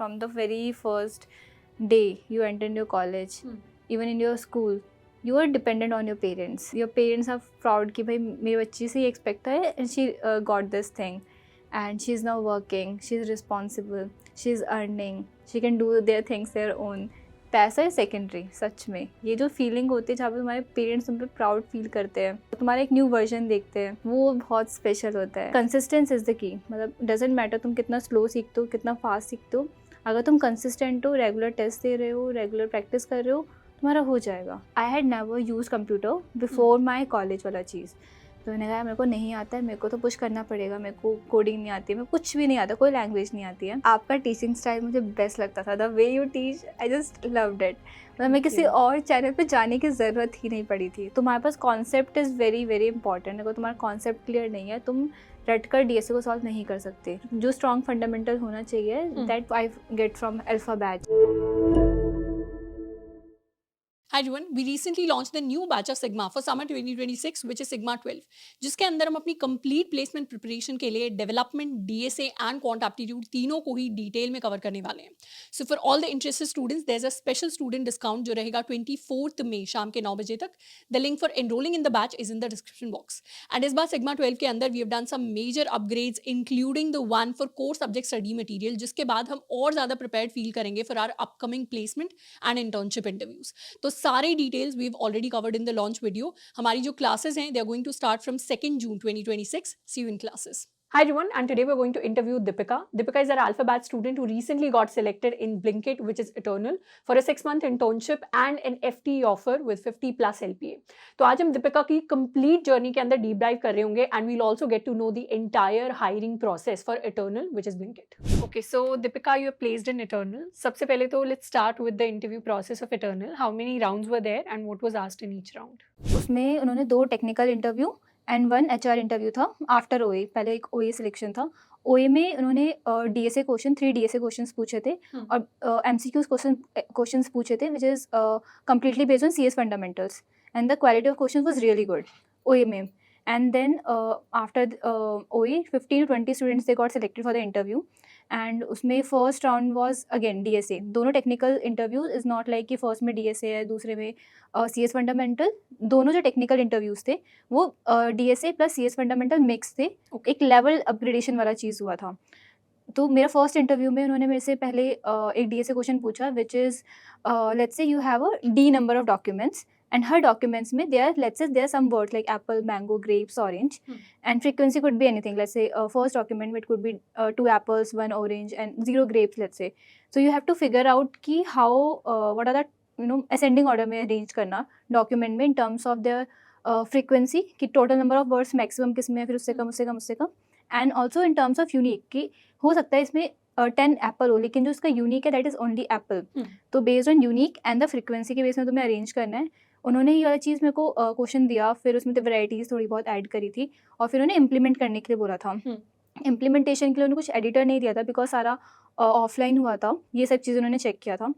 From the very first day you enter in your college, even in your school, you are dependent on your parents. Your parents are proud कि भाई मेरी बच्ची से ये expect है and she got this thing and she is now working, she is responsible, she is earning, she can do their things their own. पैसा है secondary. सच में ये जो फीलिंग होती है जहाँ पे तुम्हारे पेरेंट्स तुम पे प्राउड फील करते हैं, तुम्हारा एक न्यू वर्जन देखते हैं, वो बहुत स्पेशल होता है. Consistence is the key. मतलब डजेंट मैटर तुम कितना स्लो सीखते हो, कितना फास्ट सीखते हो, अगर तुम कंसिस्टेंट हो, रेगुलर टेस्ट दे रहे हो, रेगुलर प्रैक्टिस कर रहे हो, तुम्हारा हो जाएगा. I had never use computer before my college वाला चीज़. तो मैंने कहा मेरे को नहीं आता है, मेरे को तो पुश करना पड़ेगा, मेरे को कोडिंग नहीं आती है, मेरे को कुछ भी नहीं आता, कोई लैंग्वेज नहीं आती है. आपका टीचिंग स्टाइल मुझे बेस्ट लगता था. The way you teach, I just loved it. मतलब मैं किसी और चैनल पे जाने की ज़रूरत ही नहीं पड़ी थी. तुम्हारे पास concept is very very important. अगर तुम्हारा कॉन्सेप्ट क्लियर नहीं है, तुम रट कर डीएसए को सॉल्व नहीं कर सकते. जो स्ट्रॉन्ग फंडामेंटल होना चाहिए, that I get from alpha batch. Hi everyone, we recently launched the new batch of Sigma for summer 2026 which is Sigma 12 जिसके अंदर हम अपनी complete placement preparation के लिए development, DSA and quant aptitude तीनों को ही डिटेल में कवर करने वाले हैं. So for all the interested students there's a special student discount जो रहेगा 24th मई शाम के 9 बजे तक. The link for enrolling in the batch is in the description box. And इस बार Sigma 12 के अंदर we have done some major upgrades including the one for core subject study material जिसके बाद हम और ज़्यादा prepared feel करेंगे for our upcoming placement and internship interviews. तो सारे details we have already covered in the launch video. हमारी जो क्लासेस हैं they are going to start from 2 June 2026. See you in classes. Hi everyone, and today we're going to interview Deepika. Deepika is our Alpha Batch student who recently got selected in Blinkit, which is Eternal, for a 6-month internship and an FTE offer with 50 plus LPA. तो आज हम Deepika की complete journey के अंदर deep dive कर रहे होंगे and we'll also get to know the entire hiring process for Eternal, which is Blinkit. Okay, so Deepika, you are placed in Eternal. सबसे पहले तो let's start with the interview process of Eternal. How many rounds were there and what was asked in each round? उसमें उन्होंने 2 technical interview and 1 HR interview था after ओए. पहले एक ओए सिलेक्शन था. ओए में उन्होंने डीएसए क्वेश्चन 3 डीएसए क्वेश्चंस पूछे थे और एमसीक्यूज क्वेश्चंस पूछे थे which is completely based on CS fundamentals and the quality of questions was really good OA में. And then after OA 15 to 20 students they got selected for the interview. And उसमें first round was again DSA. दोनों technical interview is not like कि first में DSA है, दूसरे में CS fundamental. दोनों जो टेक्निकल इंटरव्यूज़ थे वो DSA plus CS fundamental mix थे. एक लेवल अपग्रेडेशन वाला चीज़ हुआ था. तो मेरा फर्स्ट इंटरव्यू में उन्होंने मेरे से पहले एक डीएसए क्वेश्चन पूछा which is let's say you have a D number of documents and her documents में let's say there are some words like apple, mango, grapes, orange, and frequency could be anything. Let's say first document it could be 2 apples, 1 orange and 0 grapes, let's say. So you have to figure out कि how what are the ascending order में arrange करना document में in terms of their frequency कि total number of words maximum किस में है, फिर उससे कम उससे कम उससे कम. and also in terms of unique कि हो सकता है इसमें 10 एप्पल हो लेकिन जो उसका यूनिक है दैट इज़ ओनली एप्पल. तो based on unique and the frequency के बेस में तुम्हें अरेंज करना है. उन्होंने ये वाला चीज़ मेरे को क्वेश्चन दिया, फिर उसमें तो वैराइटीज़ थोड़ी बहुत ऐड करी थी और फिर उन्हें इम्प्लीमेंट करने के लिए बोला था. इम्प्लीमेंटेशन के लिए उन्होंने कुछ एडिटर नहीं दिया था बिकॉज सारा ऑफलाइन हुआ था. ये सब चीज़ उन्होंने चेक किया था.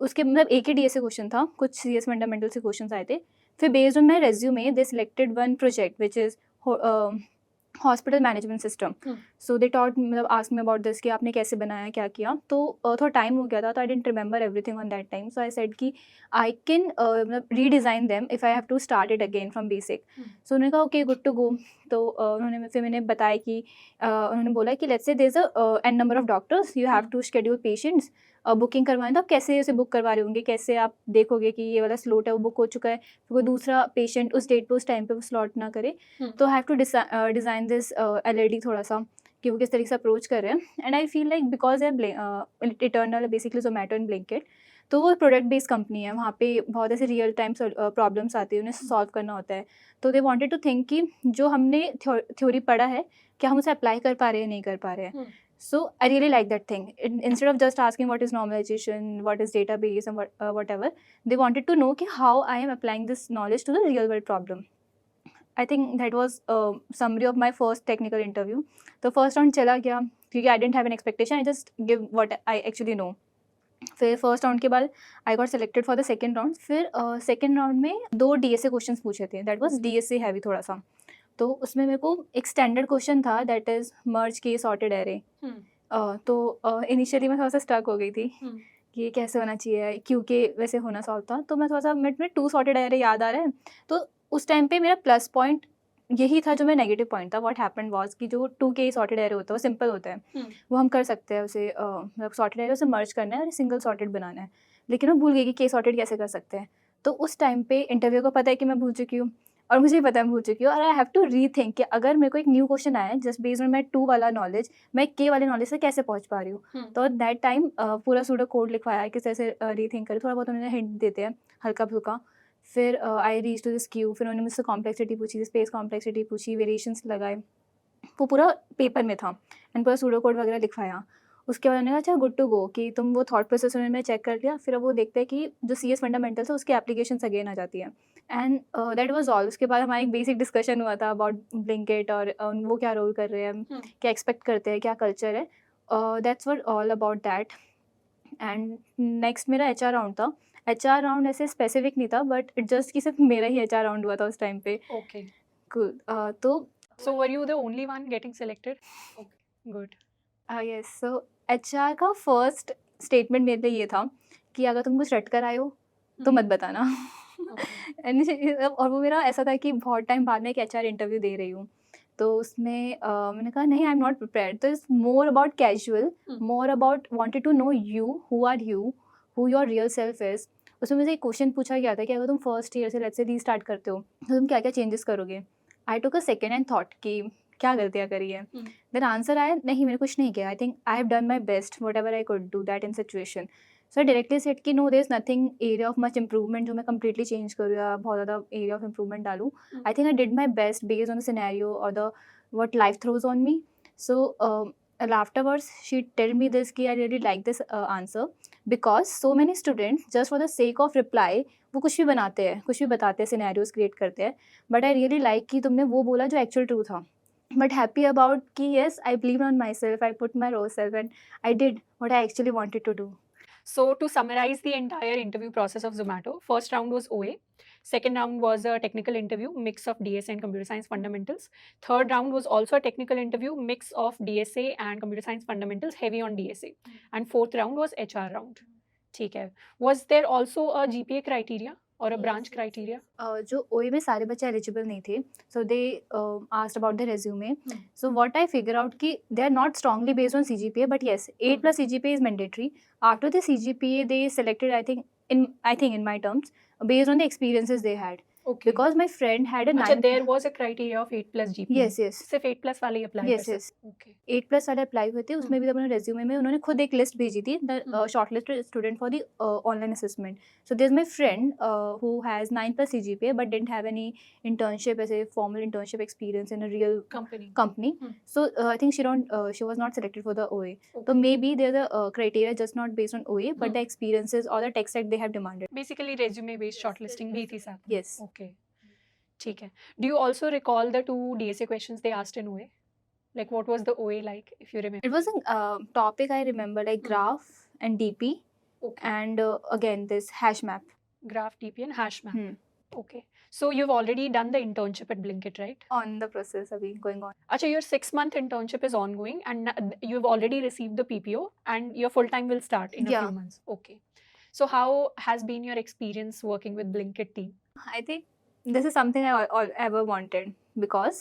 उसके मतलब एक ही डीएसए क्वेश्चन था, कुछ सीएस फंडामेंटल से क्वेश्चन आए थे. फिर based on my resume they selected 1 project which is hospital management system. So they taught मतलब आस्क मी अबाउट दिस कि आपने कैसे बनाया, क्या किया. तो थोड़ा टाइम हो गया था तो I didn't remember everything on that time. So I said कि आई कैन मतलब redesign them if I have to start it again from basic. So उन्होंने कहा ओके गुड टू गो. तो उन्होंने फिर मैंने बताया कि उन्होंने बोला कि let's say there is a an number of doctors, you have to schedule patients. Booking करवाएं तो आप कैसे उसे बुक करवा रहे होंगे, कैसे आप देखोगे कि ये वाला स्लॉट है वो बुक हो चुका है, फिर कोई दूसरा पेशेंट उस डेट पे उस टाइम पे वो स्लॉट ना करे. तो I have to design this LLD थोड़ा सा कि वो किस तरीके से अप्रोच कर रहे हैं. And I feel like because eternal basically Zomato and Blinkit, तो वो प्रोडक्ट बेस्ड कंपनी है, वहाँ पे बहुत ऐसे रियल टाइम प्रॉब्लम्स आती है, उन्हें सॉल्व करना होता है. तो दे वांटेड टू थिंक कि जो हमने थ्योरी पढ़ा है क्या हम उसे अप्लाई कर पा रहे हैं, नहीं कर पा रहे हैं. So I really like that thing. Instead of just asking what is normalization, what is database and whatever, they wanted to know कि how I am applying this knowledge to the real world problem. I think that was a summary of my first technical interview. The first round चला गया क्योंकि I didn't have an expectation. I just give what I actually know. फिर first round के बाद I got selected for the second round. फिर second round में 2 DSA questions पूछे थे. दैट वाज डीएसए हैवी थोड़ा सा. तो उसमें मेरे को एक स्टैंडर्ड क्वेश्चन था दैट इज़ मर्ज के सॉर्टेड एरे. तो इनिशियली मैं थोड़ा-सा स्टक हो गई थी हुँ। कि ये कैसे होना चाहिए, क्योंकि वैसे होना सॉल्व था। तो मैं थोड़ा-सा मिनट में 2 सॉर्टेड एरे याद आ रहा है। तो उस टाइम पे मेरा प्लस पॉइंट यही था जो मेरा नेगेटिव पॉइंट था। व्हाट हैपेंड वाज़ कि जो 2 के सॉर्टेड एरे होता है वो सिंपल होता है। हुँ। वो हम कर सकते हैं उसे, मतलब सॉर्टेड एरे उसे मर्ज करना है और सिंगल सॉर्टेड बनाना है। लेकिन मैं भूल गई कि के सॉर्टेड कैसे कर सकते हैं। तो उस टाइम पे इंटरव्यू को पता है कि मैं भूल चुकी हूँ और मुझे भी पता है मैं भूल चुकी हूँ, और आई हैव टू रीथिंक कि अगर मेरे को एक न्यू क्वेश्चन आया है जस्ट बेस्ड ऑन माय 2 वाला नॉलेज, मैं के वाले नॉलेज से कैसे पहुँच पा रही हूँ। हुँ। तो दैट टाइम पूरा सूडो कोड लिखवाया कि कैसे रीथिंक करें, थोड़ा बहुत उन्होंने हिंट देते हैं हल्का-फुल्का। फिर I reached to this Q, फिर उन्होंने मुझसे कॉम्प्लेक्सिटी पूछी, स्पेस कॉम्प्लेक्सिटी पूछी, वेरिएशंस लगाए। वो पूरा पेपर में था एंड पूरा सूडो कोड वगैरह लिखवाया। उसके बाद उन्होंने कहा अच्छा गुड टू गो, कि तुम वो थॉट प्रोसेस उन्होंने चेक कर लिया। फिर अब वो देखते हैं कि जो सीएस फंडामेंटल्स है उसकी एप्लीकेशंस अगेन आ जाती है एंड दैट वाज ऑल। उसके बाद हमारा एक बेसिक डिस्कशन हुआ था अबाउट ब्लिंकिट और वो क्या रोल कर रहे हैं, हुँ। क्या एक्सपेक्ट करते हैं, क्या कल्चर है। That's what all about that. And next मेरा एचआर राउंड था। एचआर राउंड ऐसे स्पेसिफिक नहीं था, बट इट जस्ट कि सिर्फ मेरा ही एचआर राउंड हुआ था उस टाइम पे। ओके। तो So were you the only one getting selected? Okay, good. Yes, so HR का फर्स्ट स्टेटमेंट मेरे लिए ये था कि अगर तुम कुछ रट कर आए हो तो हुँ। मत बताना। ओके। और वो मेरा ऐसा था कि बहुत टाइम बाद में एक एचआर इंटरव्यू दे रही हूँ, तो उसमें मैंने कहा नहीं, आई एम नॉट प्रिपेयर्ड। तो it's more about casual, hmm. More about wanted to know you, who are you, who your real self is. उसमें मुझे एक क्वेश्चन पूछा गया था कि अगर तुम फर्स्ट ईयर से लेट्स से रीस्टार्ट करते हो तो तुम क्या क्या चेंजेस करोगे। आई टुक अ सेकेंड एंड थॉट कि क्या गलतियाँ करी है। हुँ। देन आंसर आया नहीं, मैंने कुछ नहीं किया। I think I have done my best whatever I could do that in situation. So directly said कि no there is nothing area of much improvement जो मैं कंप्लीटली चेंज करूँ या बहुत ज़्यादा एरिया ऑफ इंप्रूवमेंट डालूँ। हुँ। I think I did my best based on the scenario और the what life throws on me. So afterwards she tell me this कि I really like this answer because so many students just for the sake of reply वो कुछ भी बनाते हैं, कुछ भी बताते हैं, सिनेरियोज क्रिएट करते हैं, बट आई रियली लाइक कि तुमने वो बोला जो एक्चुअल ट्रू था। बट हैप्पी अबाउट कि yes, I believed on myself, I put my raw self and I did what I actually wanted to do. So to summarize the entire interview process of Zomato, first round was OA, second round was a technical interview, mix of DSA and computer science fundamentals. Third round was also a technical interview, mix of DSA and computer science fundamentals, heavy on DSA. And fourth round was HR round. ठीक है. Was there also a GPA criteria or a branch criteria? जो ओए में सारे बच्चे eligible नहीं थे, so they asked about the resume. So what I figure out कि they are not strongly based on CGPA, but yes 8+ CGPA is mandatory. After the CGPA they selected, I think in my terms, based on the experiences they had, Okay. Because my friend had a अच्छा, 9। there was a criteria of 8+ GPA. Yes, yes. सिर्फ 8+ वाले ही apply Yes, कर सकते. yes. Okay. 8+ वाले apply हुए थे, उसमें भी अपने रेज्यूमे में उन्होंने खुद एक लिस्ट भेजी थी, the shortlisted student for the online assessment. So there is my friend who has 9+ CGPA but didn't have any internship, ऐसे formal internship experience in a real Company. company. So I think she was not selected for the OA. So Okay. maybe there's a criteria just not based on OA, but the experiences or the tech stack they have demanded. Basically resume based shortlisting भी थी साथ में. Yes. Okay. ठीक है. Do you also recall the 2 DSA questions they asked in OA? Like what was the OA like, if you remember? It was a topic I remember, like graph and DP, Okay. and again this hash map. Graph, DP and hash map. Hmm. Okay. So you've already done the internship at Blinkit, right? On the process abhi going on. Acha, your 6-month internship is ongoing and you've already received the PPO and your full time will start in a Yeah. few months. Okay. So how has been your experience working with Blinkit team? I think this is something I ever wanted, because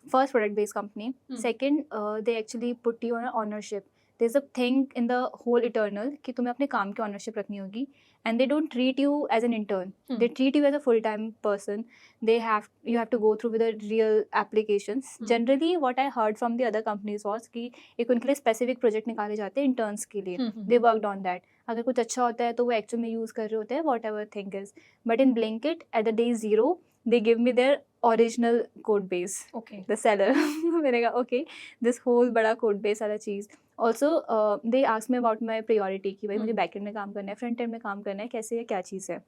first product based company, second they actually put you on ownership. There's a thing in the whole eternal कि तुम्हें अपने काम की ownership रखनी होगी, and they don't treat you as an intern. They treat you as a full-time person. You have to go through with the real applications. Generally what I heard from the other companies was कि एक उनके लिए specific project निकाले जाते हैं interns के लिए. They worked on that. अगर कुछ अच्छा होता है तो वो एक्चुअल में यूज़ कर रहे होते हैं, whatever thing is. But in Blinkit at the day 0 they give me their original code base, Okay. The seller. मैंने कहा ओके, दिस होल बड़ा कोड बेस वाला चीज़। Also they ask me about my priority कि भाई मुझे back and में काम करना है, फ्रंट एंड में काम करना है, कैसे है, क्या चीज़ है।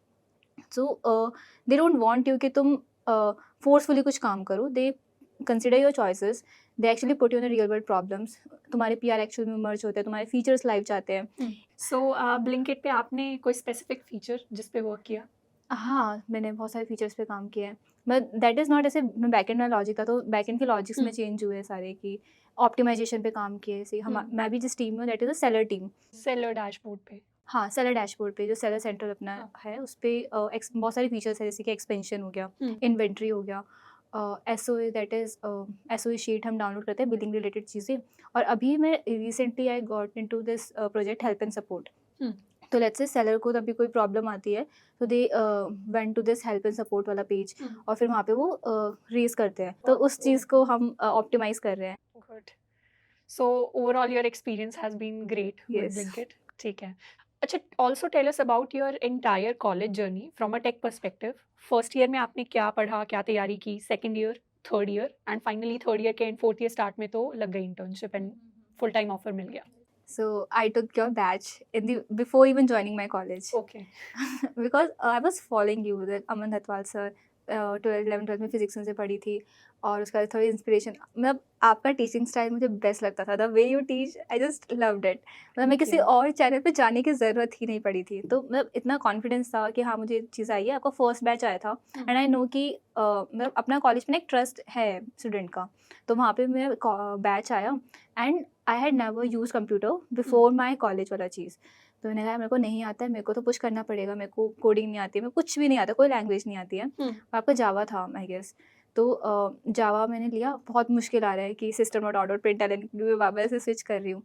सो दे डोंट वॉन्ट यू कि तुम फोर्सफुली कुछ काम करो। They consider your choices, they actually put you in real world problems. तुम्हारे पीआर एक्चुअल में मर्ज होते हैं, तुम्हारे फीचर्स लाइव जाते हैं। So Blinkit पे आपने कोई specific feature जिस पे work किया? हाँ, मैंने बहुत सारे फीचर्स पे काम किया है, बट दैट इज़ नॉट ऐसे। मैं बैकएंड में लॉजिक था, तो बैकएंड के लॉजिक्स में चेंज हुए सारे कि ऑप्टिमाइजेशन पे काम किए। जैसे मैं भी जिस टीम में, that is a seller team. Seller dashboard पे। हाँ, सेलर डैशबोर्ड पे जो सेलर सेंटर अपना हाँ। है उस पे बहुत सारे फीचर्स है, जैसे कि एक्सपेंशन हो गया, हम्म, इन्वेंट्री हो गया, SOA, that is SOA sheet हम डाउनलोड करते हैं, बिलिंग रिलेटेड चीज़ें। और अभी मैं recently I got into this project help and support. Hmm, तो लेट्स से सेलर को तभी कोई प्रॉब्लम आती है, तो they went to this help and support वाला पेज, हम्म, और फिर वहाँ पे वो रेज करते हैं, तो उस चीज़ को हम ऑप्टिमाइज कर रहे हैं। Good. So overall, your experience has been great with Yes. Blinkit. ठीक है. अच्छा, also tell us about your entire college journey from a tech perspective. First year में आपने क्या पढ़ा, क्या तैयारी की, second year, third year, and finally third year के end fourth year start में तो लग गई internship and full time offer मिल गया. So I took your batch in the before even joining my college. Okay. Because I was following you, that Aman Hatwal sir, 12 11 12 में physics से पढ़ी थी, और उसका थोड़ी इंस्पिरेशन, मतलब आपका टीचिंग स्टाइल मुझे बेस्ट लगता था, the way you teach I just loved it. मतलब मैं किसी you. और चैनल पे जाने की ज़रूरत ही नहीं पड़ी थी, तो मतलब इतना कॉन्फिडेंस था कि हाँ मुझे ये चीज़ आई है। आपका फर्स्ट बैच आया था, एंड आई नो कि मतलब अपना कॉलेज में एक ट्रस्ट है स्टूडेंट का, तो वहाँ पे मेरा बैच आया, and I had never use computer before my college वाला चीज़। तो मैंने कहा मेरे को नहीं आता है, मेरे को तो पुश करना पड़ेगा, मेरे को कोडिंग नहीं आती है, मेरे को कुछ भी नहीं आता, कोई लैंग्वेज नहीं आती है। और आपका जावा था आई गेस, तो जावा मैंने लिया। बहुत मुश्किल आ रहा है कि system dot out print ln मैं वापस से स्विच कर रही हूँ।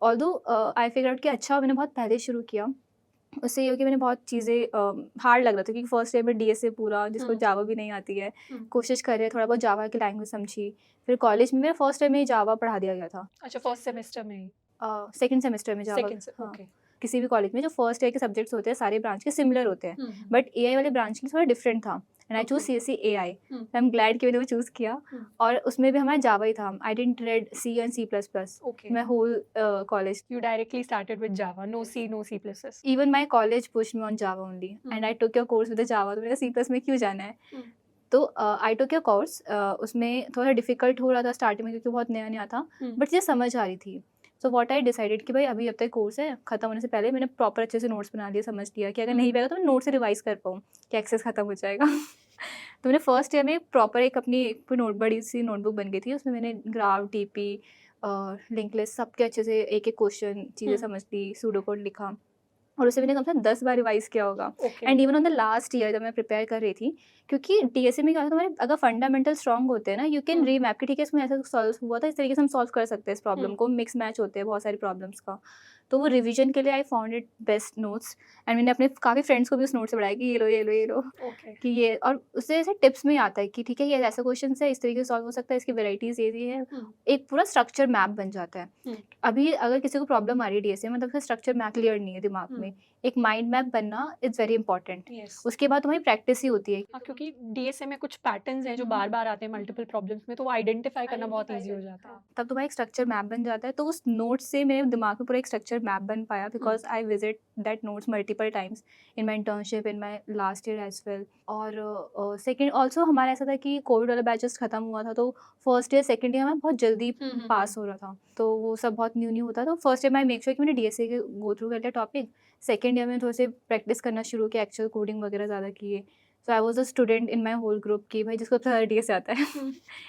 ऑल्दो आई फिगर आउट कि अच्छा मैंने बहुत पहले शुरू किया, उससे ये हो कि मैंने बहुत चीज़ें हार्ड लग रहा था, क्योंकि फर्स्ट ईयर में डीएसए पूरा, जिसको जावा भी नहीं आती है, कोशिश कर रहे हैं, थोड़ा बहुत जावा की लैंग्वेज समझी। फिर कॉलेज में मेरा फर्स्ट ईयर में ही जावा पढ़ा दिया गया था, अच्छा, फर्स्ट सेमेस्टर में ही. सेकंड सेमेस्टर में जावा। सेकंड से. हाँ, ओके. किसी भी कॉलेज में जो फर्स्ट ईयर के सब्जेक्ट्स होते हैं सारे ब्रांच के सिमिलर होते हैं, बट एआई वाले ब्रांच के लिए थोड़ा डिफरेंट था, and I choose CSC AI. I am glad कि मैंने वो चूज़ किया, और उसमें भी हमारा जावा ही था। I didn't read C and C plus plus Okay. मैं whole college. You directly started with Java, no C, no C++. Even my college pushed me on Java only, and I took your course with the Java. तो मेरा C plus में क्यों जाना है? तो आई टुक your course, उसमें थोड़ा difficult हो रहा था स्टार्टिंग में, क्योंकि बहुत नया नया था, बट ये समझ आ रही थी। सो व्हाट आई डिसाइडेड कि भाई अभी जब तक कोर्स है, खत्म होने से पहले मैंने प्रॉपर अच्छे से नोट्स बना लिए, समझ लिया कि अगर नहीं पाएगा तो मैं नोट से रिवाइज कर पाऊँ कि एक्सेस खत्म हो जाएगा। तो मैंने फर्स्ट ईयर में प्रॉपर एक अपनी बड़ी सी नोटबुक बन गई थी, उसमें मैंने ग्राफ, टीपी, लिंक लिस्ट सबके अच्छे से एक एक क्वेश्चन चीज़ें समझ ली, सूडो कोड लिखा, और उसे मैंने कम से कम 10 बार रिवाइज किया होगा। Okay. And even on the last year जब मैं प्रिपेयर कर रही थी, क्योंकि डीएसए में क्या होता है, तुम्हारे अगर फंडामेंटल स्ट्रॉन्ग होते हैं ना, यू कैन रीमैप कि ठीक है इसमें ऐसा सॉल्व हुआ था, इस तरीके से हम सॉल्व कर सकते हैं इस प्रॉब्लम को, मिक्स मैच होते हैं बहुत सारी प्रॉब्लम्स का। तो वो रिवीजन के लिए I found it best notes, and मैंने अपने काफ़ी फ्रेंड्स को भी उस नोट से बढ़ाया कि ये लो ये लो ये लो, Okay. कि ये, और उससे ऐसे टिप्स में आता है कि ठीक है ये ऐसा क्वेश्चन है, इस तरीके से सॉल्व हो सकता है, इसकी वेराइटीज़ ये है, एक पूरा स्ट्रक्चर मैप बन जाता है। अभी अगर किसी को प्रॉब्लम आ रही है डीएसए में, मतलब स्ट्रक्चर मैप क्लियर नहीं है दिमाग में, एक माइंड मैप बनना इज़ वेरी इंपॉर्टेंट। Yes. उसके बाद तुम्हारी प्रैक्टिस ही होती है। हाँ, क्योंकि डीएसए में कुछ पैटर्न्स हैं जो बार बार आते हैं मल्टीपल प्रॉब्लम्स में, तो वो आइडेंटिफाई करना बहुत ईजी हो जाता है. तब तुम्हारा एक स्ट्रक्चर मैप बन जाता है, तो उस नोट से मेरे दिमाग में पूरा एक स्ट्रक्चर मैप बन पाया, because I visit that notes multiple times in my internship, in my last year as well. और सेकेंड ऑल्सो हमारा ऐसा था कि कोविड वाला बैचेस खत्म हुआ था, तो फर्स्ट ईयर सेकेंड ईयर में बहुत जल्दी पास हो रहा था, तो वो सब बहुत न्यू न्यू होता, तो फर्स्ट ईयर में मेक श्योर कि मैंने डीएसए के गो थ्रू कर लिया टॉपिक, सेकेंड ईयर में थोड़े से प्रैक्टिस करना शुरू किया, एक्चुअल कोडिंग वगैरह ज़्यादा किए। So I was a student in my whole group की भाई जिसको सबसे ज़्यादा डीएसए आता है,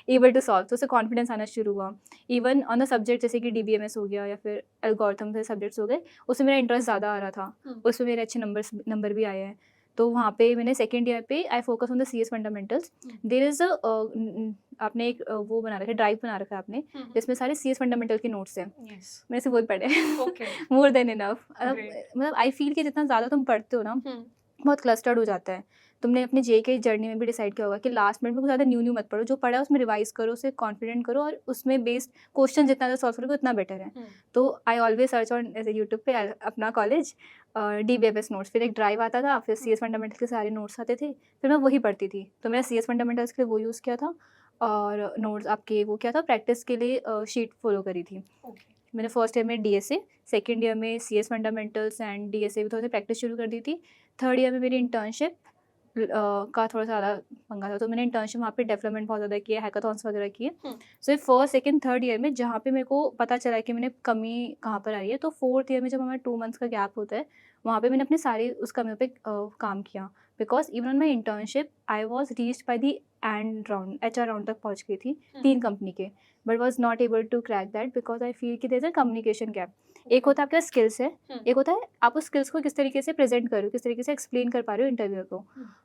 एबल टू सॉल्व, तो उससे कॉन्फिडेंस आना शुरू हुआ। इवन ऑन द सब्जेक्ट जैसे कि डीबीएमएस हो गया या फिर एल्गोरिथम से सब्जेक्ट्स हो गए, उसमें मेरा इंटरेस्ट ज़्यादा आ रहा था, उसमें मेरे अच्छे नंबर भी आए हैं। तो वहाँ पे मैंने सेकेंड ईयर पे I focus on the CS fundamentals. There is आपने एक वो बना रखा है, ड्राइव बना रखा है आपने, जिसमें सारे सीएस फंडामेंटल के नोट्स हैं, Yes. मेरे से वही पढ़े Okay. More than enough. Great. मतलब आई फील कि जितना ज़्यादा तुम पढ़ते हो ना, बहुत क्लस्टर्ड हो जाता है। तुमने अपने जे के जर्नी में भी डिसाइड किया होगा कि लास्ट मिनट में कुछ ज़्यादा न्यू मत पढ़ो, जो पढ़ा है उसमें रिवाइज करो, उसे कॉन्फिडेंट करो, और उसमें बेस्ड क्वेश्चन जितना ज़्यादा सॉल्व करोगे उतना बेटर है। तो आई ऑलवेज सर्च ऑन ऐसे यूट्यूब पे अपना कॉलेज डीबीएमएस नोट्स, फिर एक ड्राइव आता था, फिर सीएस फंडामेंटल के सारे नोट्स आते थे, फिर मैं वही पढ़ती थी। तो मैंने सीएस फंडामेंटल्स के लिए वो यूज़ किया था, और नोट्स आपके वो क्या था, प्रैक्टिस के लिए शीट फॉलो करी थी। Okay. मैंने फर्स्ट ईयर में डीएसए, सेकंड ईयर में सीएस फंडामेंटल्स एंड डीएसए भी थोड़ी सी प्रैक्टिस शुरू कर दी थी। थर्ड ईयर में मेरी इंटर्नशिप का थोड़ा सा ज़्यादा पंगा था, तो मैंने इंटर्नशिप वहाँ पे डेवलपमेंट बहुत ज़्यादा किया, हैकाथॉन्स वगैरह किए। So first second third year में जहाँ पे मेरे को पता चला कि मैंने कमी कहाँ पर आ रही है, तो फोर्थ ईयर में जब हमारा 2 मंथ्स का गैप होता है, वहाँ पे मैंने अपने सारे उस कमियों पे काम किया। Because even on my internship I was reached by the end round HR round तक पहुँच गई थी 3 कंपनी के, but was not able to crack that because I feel कि there is a communication gap. एक होता है आपका स्किल्स है, एक होता है आप उस स्किल्स को किस तरीके से प्रेजेंट कर रहे हो, किस तरीके से एक्सप्लेन कर पा रहे हो इंटरव्यू को.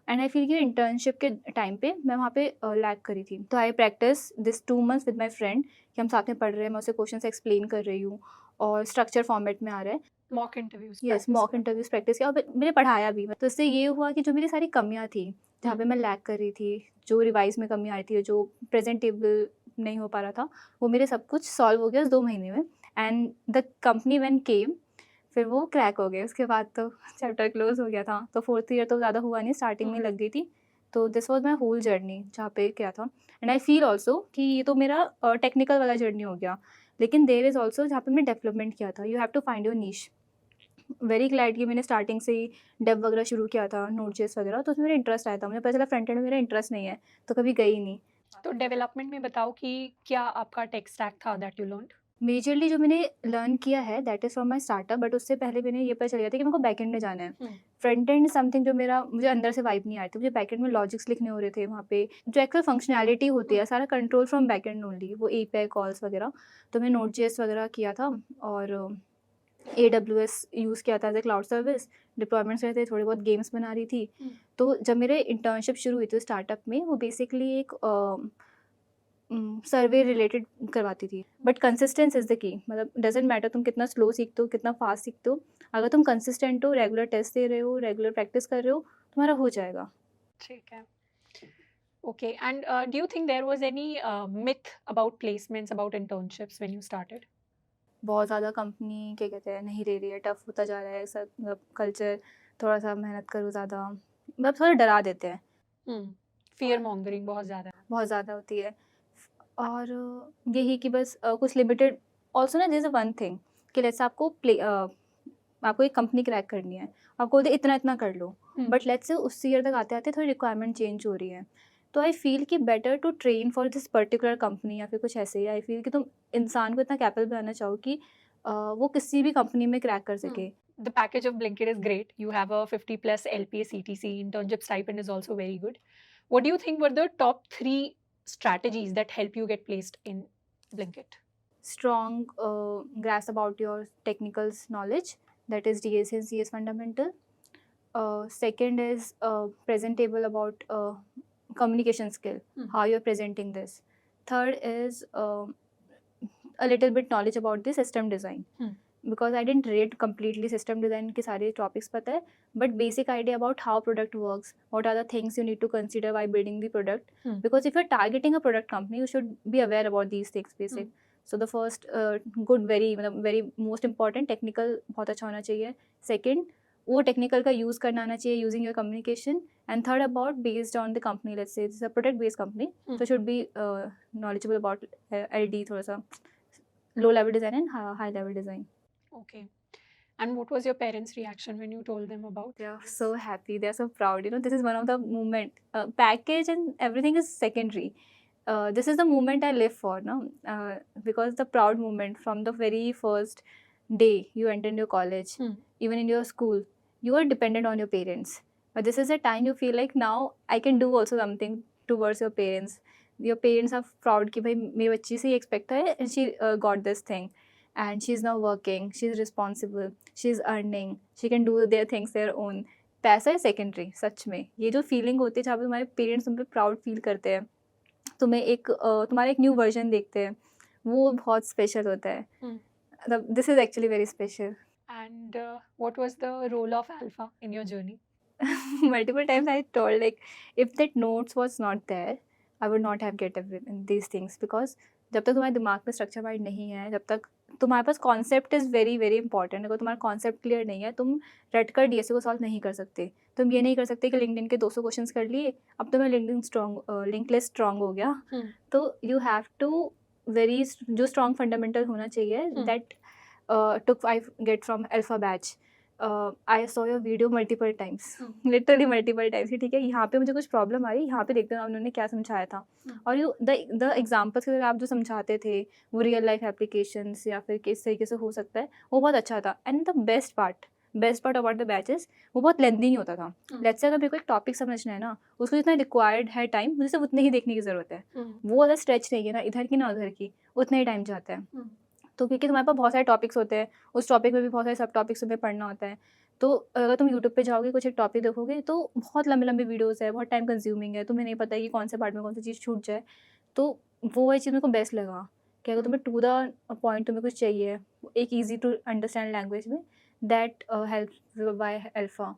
एंड आई फील कि इंटर्नशिप के टाइम पे मैं वहाँ पे लैक करी थी. तो I practice this 2 months with my friend कि हम साथ में पढ़ रहे हैं, मैं उसे क्वेश्चन एक्सप्लेन कर रही हूँ और स्ट्रक्चर फॉर्मेट में आ रहा है. Mock interviews. Yes, mock interviews practice किया और मैंने पढ़ाया भी. तो इससे ये हुआ कि जो मेरी सारी कमियाँ थी, जहाँ पे मैं लैक कर रही थी, जो रिवाइज में कमी आ रही थी, जो प्रेजेंटेबल नहीं हो पा रहा था, वो मेरे सब कुछ सॉल्व हो गया उस 2 महीने में. एंड द कंपनी व्हेन केम, फिर वो क्रैक हो गए. उसके बाद तो चैप्टर क्लोज हो गया था. तो 4th ईयर तो ज़्यादा हुआ नहीं, स्टार्टिंग में लग गई थी. तो this was my whole journey जहाँ पे क्या था. एंड आई फील ऑल्सो कि ये तो मेरा टेक्निकल वाला जर्नी हो गया, लेकिन देर इज़ ऑल्सो जहाँ पे मैंने डेवलपमेंट किया था. You have to find your niche. Very glad कि मैंने स्टार्टिंग से ही डेव वगैरह शुरू किया था, नोट.js वगैरह, तो उसमें मेरा इंटरेस्ट आया था. मुझे पता चला फ्रंट एंड में मेरा इंटरेस्ट नहीं है, तो कभी गई नहीं. तो डेवलपमेंट में बताओ कि क्या आपका टेक स्टैक था दैट यू लर्नड. मेजरली जो मैंने लर्न किया है that is from my startup, but उससे पहले मैंने ये पता चल गया था कि मेरे को बैकएंड में जाना है. फ्रंट एंड समथिंग जो मेरा मुझे अंदर से वाइब नहीं आ रही थी. मुझे बैकएंड में लॉजिक्स लिखने हो रहे थे. वहाँ पे जो एक्चुअल फंक्शनैलिटी होती है सारा कंट्रोल फ्रॉम बैकएंड ओनली, वो API कॉल्स वगैरह. तो मैं Node.js वगैरह किया था और AWS यूज़ किया था as a cloud service. Deployments रहते थे, थोड़े बहुत गेम्स बना रही थी. तो जब मेरे इंटर्नशिप शुरू हुई थी स्टार्टअप में, वो बेसिकली एक सर्वे रिलेटेड करवाती थी. But consistence is the key. मतलब डजेंट मैटर तुम कितना स्लो सीखते हो, कितना फास्ट सीखते हो, अगर तुम कंसिस्टेंट हो, रेगुलर टेस्ट दे रहे हो, रेगुलर प्रैक्टिस कर रहे हो, तुम्हारा हो जाएगा. ठीक है. Okay, and do you think there was any myth about placements, about internships when you started? बहुत ज़्यादा कंपनी क्या कहते हैं नहीं ले रही है, टफ होता जा रहा है सब. मतलब कल्चर, थोड़ा सा मेहनत करो ज़्यादा, मतलब थोड़ा डरा देते हैं. Fear mongering बहुत ज़्यादा है. बहुत ज़्यादा होती है. और यही कि बस कुछ लिमिटेड. ऑल्सो ना दिस वन थिंग कि लेट्स आपको एक कंपनी क्रैक करनी है, आपको बोलते इतना इतना कर लो, बट लेट्स से उस ईयर तक आते आते थोड़ी रिक्वायरमेंट चेंज हो रही है. तो आई फील कि better to train for this particular company या फिर कुछ ऐसे ही. आई फील कि तुम इंसान को इतना कैपेबल बनाना चाहो कि वो किसी भी कंपनी में क्रैक कर सके. The package of Blinkit is great. You have a 50 plus LPA CTC. Internship stipend is also very good. What do you think were the top 3 strategies that help you get placed in Blinkit? Strong grasp about your technicals knowledge, that is DSA and CS fundamental. Second is presentable about communication skill, how you're presenting this. Third is a little bit knowledge about the system design, because I didn't read completely system design के सारे topics पता है, but basic idea about how product works, what are the things you need to consider while building the product. Because if you're targeting a product company, you should be aware about these things basic. So the first good very most important technical बहुत अच्छा होना चाहिए. Second, वो technical का use करना आना चाहिए using your communication. And third, about based on the company, let's say this is a product based company, so should be knowledgeable about LD, थोड़ा सा low level design and high level design. Okay. And what was your parents' reaction when you told them about? They are so happy. They are so proud. You know, this is one of the moment. Package and everything is secondary. This is the moment I live for, no? Because the proud moment from the very first day you enter your college, even in your school, you are dependent on your parents. But this is a time you feel like now I can do also something towards your parents. Your parents are proud कि भाई मेरी बच्ची से ये expect है, and she got this thing. And she's now working, she's responsible, she's earning, she can do their things their own. पैसा है secondary. सच में ये जो फीलिंग होती है जहाँ पे तुम्हारे पेरेंट्स तुम पे प्राउड फील करते हैं, तुम्हें एक तुम्हारा एक न्यू वर्जन देखते हैं, वो बहुत स्पेशल होता है. मतलब this is actually very special. And what was the role of Alpha in your journey? Multiple times I told like if that notes was not there, I would not have get these things, because जब तक तुम्हारे दिमाग में structure mind नहीं है, जब तक तुम्हारे पास concept is very very important. अगर तुम्हारा कॉन्सेप्ट क्लियर नहीं है, तुम रट कर DSA को सॉल्व नहीं कर सकते. तुम ये नहीं कर सकते कि लिंक्डइन के 200 क्वेश्चंस कर लिए, अब तो मैं लिंक लिस्ट स्ट्रॉन्ग हो गया. तो यू हैव टू वेरी जो स्ट्रॉन्ग फंडामेंटल होना चाहिए, that took I get from Alpha batch. I saw your video multiple times, literally multiple times. कि ठीक है यहाँ पे मुझे कुछ प्रॉब्लम आ रही है, यहाँ पे देखते हो उन्होंने क्या समझाया था. और यू द एग्जाम्पल्स के आप जो समझाते थे वो रियल लाइफ एप्लीकेशंस या फिर किस तरीके से हो सकता है, वो बहुत अच्छा था. And the best part best part about the batches वो बहुत लेंथी नहीं होता था. लेट्स से अगर मेरे को एक टॉपिक समझना है ना, उसको जितना रिक्वायर्ड है टाइम, मुझे सिर्फ उतने ही देखने की ज़रूरत है. वो वाला स्ट्रेच नहीं है ना इधर की ना उधर की, उतना ही टाइम जाता है. तो क्योंकि तुम्हारे पास बहुत सारे टॉपिक्स होते हैं, उस टॉपिक में भी बहुत सारे सब टॉपिक्स तुम्हें पढ़ना होता है. तो अगर तुम यूट्यूब पे जाओगे कुछ एक टॉपिक देखोगे तो बहुत लंबे लंबे वीडियोस है, बहुत टाइम कंज्यूमिंग है, तुम्हें नहीं पता कि कौन से पार्ट में कौन सी चीज़ छूट जाए. तो वो वही चीज़ मेरे को बेस्ट लगा कि अगर तुम्हें टू द पॉइंट तुम्हें कुछ चाहिए एक ईजी टू अंडरस्टैंड लैंग्वेज में, that help by alpha.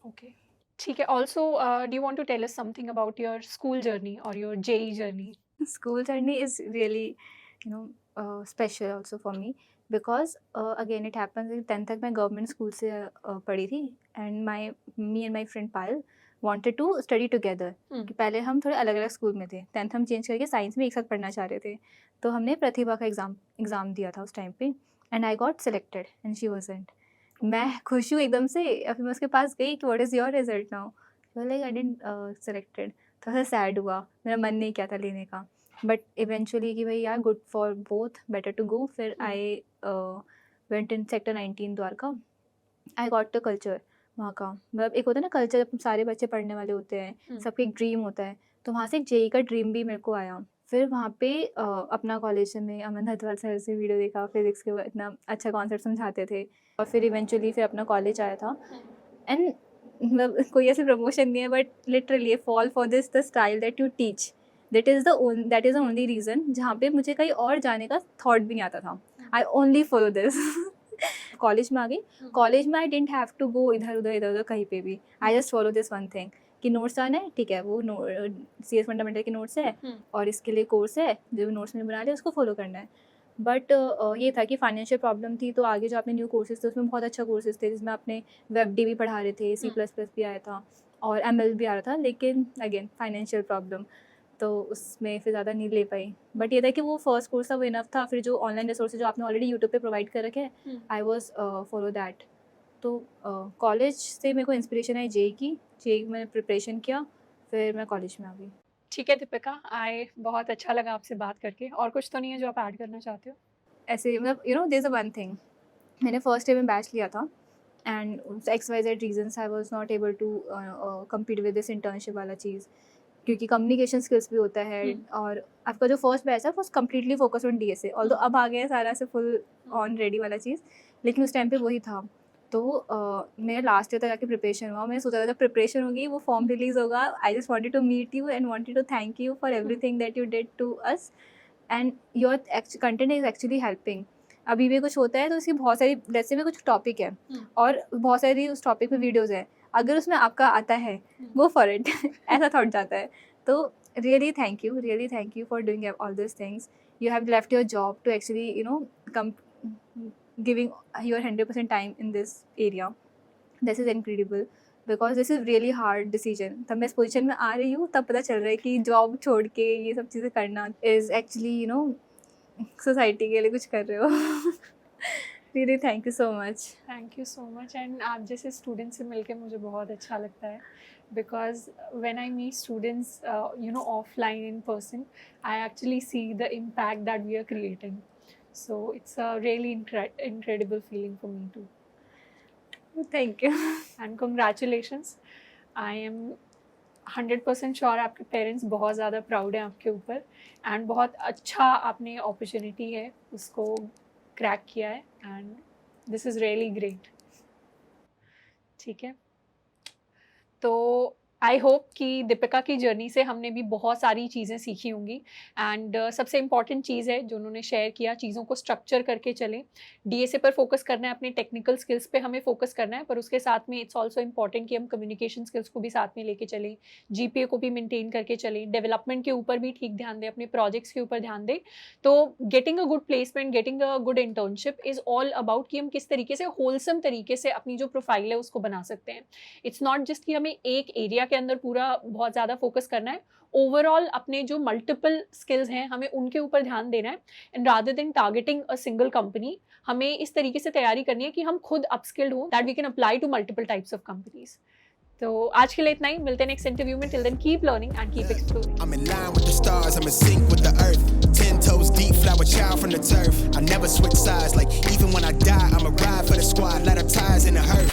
Okay. ठीक है. Also, do you want to tell us something about your school journey or your JEE journey? School journey is really, special also for me because again it happens in 10th तक मैं government school से पढ़ी थी and me and my friend Payal wanted to study together. कि पहले हम थोड़े अलग अलग स्कूल में थे, 10th हम चेंज करके साइंस में एक साथ पढ़ना चाह रहे थे. तो हमने प्रतिभा का एग्ज़ाम दिया था उस टाइम पे and I got selected and she wasn't. मैं खुश हूँ एकदम से. फिर मैं उसके पास गई कि what is your result now. Like I didn't selected. थोड़ा सा सैड हुआ, मेरा मन नहीं किया था लेने का. बट इवेंचुअली कि भाई यार good for both, better to go. फिर I went in sector 19 Dwarka. I got the culture वहाँ का. मतलब एक होता है ना कल्चर, जब सारे बच्चे पढ़ने वाले होते हैं, सबका एक ड्रीम होता है. तो वहाँ से एक जेई का ड्रीम भी मेरे को आया. फिर वहाँ पे अपना कॉलेज में अमन हथवाल सर से वीडियो देखा, फिजिक्स के इतना अच्छा कॉन्सेप्ट समझाते थे. और फिर इवेंचुअली फिर अपना कॉलेज आया था. एंड मतलब कोई ऐसे प्रमोशन नहीं है but literally fall for this the style that you teach. That is the only reason जहाँ पे मुझे कहीं और जाने का थॉट भी नहीं आता था. I only follow this. College में आ गई. कॉलेज में आई डेंट हैव टू गो इधर उधर कहीं पे भी. I just follow this one thing कि नोट्स आना है, ठीक है, वो CS फंडामेंटल के नोट्स है और इसके लिए कोर्स है जो नोट्स मैंने बना लिया उसको फॉलो करना है. बट ये था कि फाइनेंशियल प्रॉब्लम थी. तो आगे जो आपने न्यू कोर्सेज थे उसमें बहुत अच्छा कोर्सेज थे जिसमें आपने वेब भी पढ़ा रहे थे, C++ भी आया था और ML भी आ रहा था. लेकिन अगेन फाइनेंशियल प्रॉब्लम, तो उसमें फिर ज़्यादा नहीं ले पाई. बट ये था कि वो फर्स्ट कोर्स था, वो इनफ था. फिर जो ऑनलाइन रिसोर्सेज जो आपने ऑलरेडी यूट्यूब पे प्रोवाइड कर रखे हैं, आई वॉज फॉलो दैट. तो कॉलेज से मेरे को इंस्पिरेशन आई जेई की. जेई मैंने प्रिपरेशन किया, फिर मैं कॉलेज में आ गई. ठीक है दीपिका, बहुत अच्छा लगा आपसे बात करके. और कुछ तो नहीं है जो आप ऐड करना चाहते हो? ऐसे मतलब there is a one thing. मैंने फर्स्ट ईयर में बैच लिया था and XYZ reasons I was not able to compete with this internship वाला चीज़, क्योंकि कम्युनिकेशन स्किल्स भी होता है. और आपका जो फर्स्ट बैच है वो completely focus on DSA, although अब आ गया सारा से फुल ऑन रेडी वाला चीज़, लेकिन उस टाइम पे वही था. तो मेरा लास्ट ईयर तक जाके प्रिपरेशन हुआ. मैंने सोचा था जब प्रिपरेशन होगी वो फॉर्म रिलीज़ होगा. I just wanted to meet you and wanted to thank you for everything that you did to us and your content is actually helping. अभी भी कुछ होता है तो उसकी बहुत सारी, जैसे में कुछ टॉपिक है और बहुत सारी उस टॉपिक पे वीडियोस हैं, अगर उसमें आपका आता है गो फॉर इट. ऐसा थॉट जाता है. तो really thank you for doing all this things. You have left your job to actually come giving your 100% time in this area. This is incredible because this is really hard decision. तब मैं इस position में आ रही हूँ तब पता चल रहा है कि जॉब छोड़ के ये सब चीज़ें करना is actually सोसाइटी के लिए कुछ कर रहे हो. Really thank you so much. Thank you so much. And आप जैसे स्टूडेंट से मिलके मुझे बहुत अच्छा लगता है because when I meet students offline in person, I actually see the impact that we are creating. So it's a really incredible feeling for me too. Thank you. And congratulations. I am 100% sure आपके parents बहुत ज़्यादा proud हैं आपके ऊपर and बहुत अच्छा आपने opportunity है उसको क्रैक किया है and this is really great. ठीक है, तो आई होप कि दीपिका की जर्नी से हमने भी बहुत सारी चीज़ें सीखी होंगी. एंड सबसे इम्पॉर्टेंट चीज़ है जो उन्होंने शेयर किया, चीज़ों को स्ट्रक्चर करके चलें. DSA पर फोकस करना है, अपने टेक्निकल स्किल्स पे हमें फोकस करना है, पर उसके साथ में इट्स ऑल्सो इम्पॉर्टेंट कि हम कम्युनिकेशन स्किल्स को भी साथ में लेके चलें, GPA को भी मेंटेन करके चलें, डेवलपमेंट के ऊपर भी ठीक ध्यान दें, अपने प्रोजेक्ट्स के ऊपर ध्यान दें. तो getting a good placement, getting a good internship is all about कि हम किस तरीके से होलसम तरीके से अपनी जो प्रोफाइल है उसको बना सकते हैं. इट्स नॉट जस्ट कि हमें एक एरिया के अंदर पूरा बहुत ज़्यादा फोकस करना है. ओवरऑल अपने जो मल्टीपल स्किल्स हैं हमें उनके ऊपर ध्यान देना है. And rather than targeting a single company, हमें इस तरीके से तैयारी करनी है कि हम खुद अपस्किल्ड हो, that we can apply to multiple types of companies. तो आज के लिए इतना ही. मिलते हैं नेक्स्ट इंटरव्यू में. Till then keep learning and keep exploring. I'm in line with the stars, I'm in sync with the earth. 10 toes deep, flower child from the turf. I never switch sides, like even when I die, I'ma ride for the squad, let her ties in the hurt.